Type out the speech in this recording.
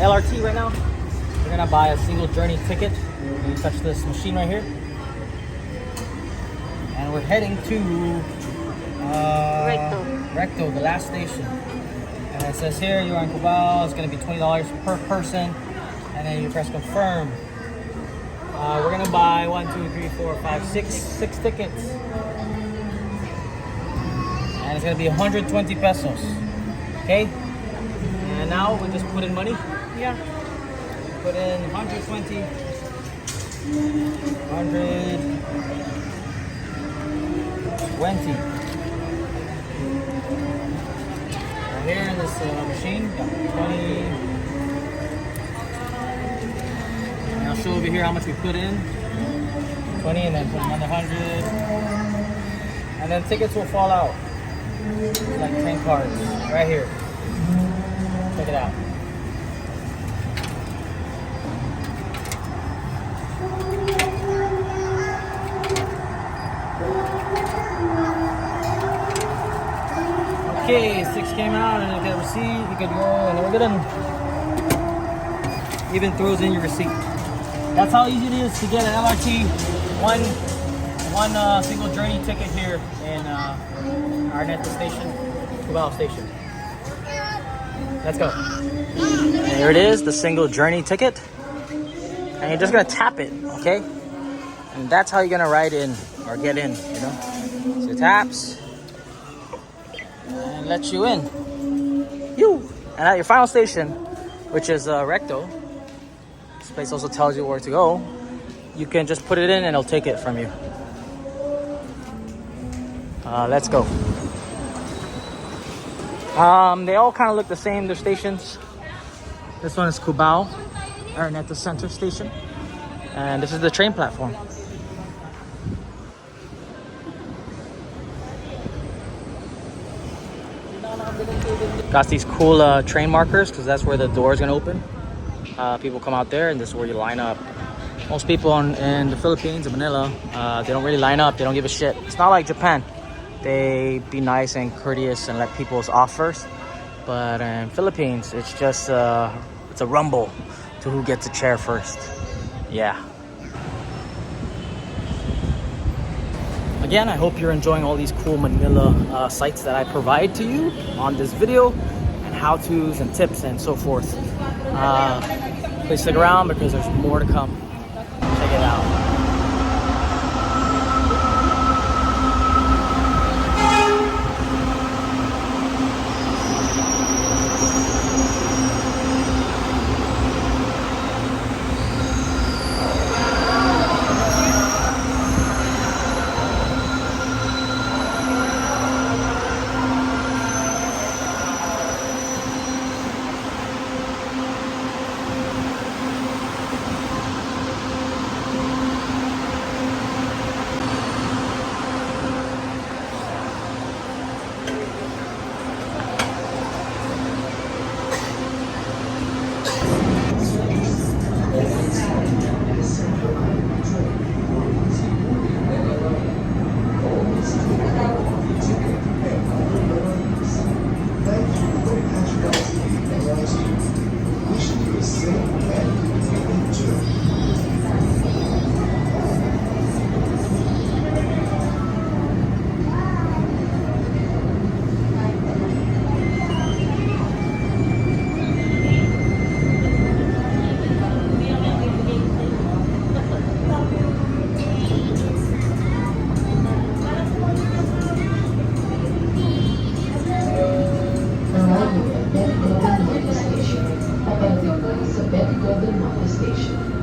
LRT right now. We're gonna buy a single journey ticket. You touch this machine right here. And we're heading to Recto, the last station. And it says here, you're on Cubao, it's gonna be $20 per person. And then you press confirm. We're gonna buy 6 tickets. And it's gonna be 120 pesos. Okay? And now we just put in money. Yeah. Put in 120. 120. Right here in this machine, got 20. And I'll show over here how much we put in. 20 and then put another 100. And then tickets will fall out. Like train cards. Right here. Check it out. Okay, 6 came out and you get a receipt, you can go, and we're gonna even throws in your receipt. That's how easy it is to get an LRT, one single journey ticket here in our Recto station, Cubao station. Let's go. And here it is, the single journey ticket. And you're just gonna tap it, okay? And that's how you're gonna ride in or get in, you know? So it taps and lets you in. And at your final station, which is Recto, this place also tells you where to go. You can just put it in and it'll take it from you. Let's go. They all kind of look the same, their stations. This one is Cubao, our Recto Center station. And this is the train platform. Got these cool train markers because that's where the door is going to open. People come out there and this is where you line up. Most people in the Philippines, in Manila, they don't really line up. They don't give a shit. It's not like Japan. They be nice and courteous and let people off first. But in Philippines, it's just it's a rumble to who gets a chair first. Yeah. Again, I hope you're enjoying all these cool Manila sites that I provide to you on this video, and how-tos and tips and so forth. Please stick around because there's more to come. Check it out. Station.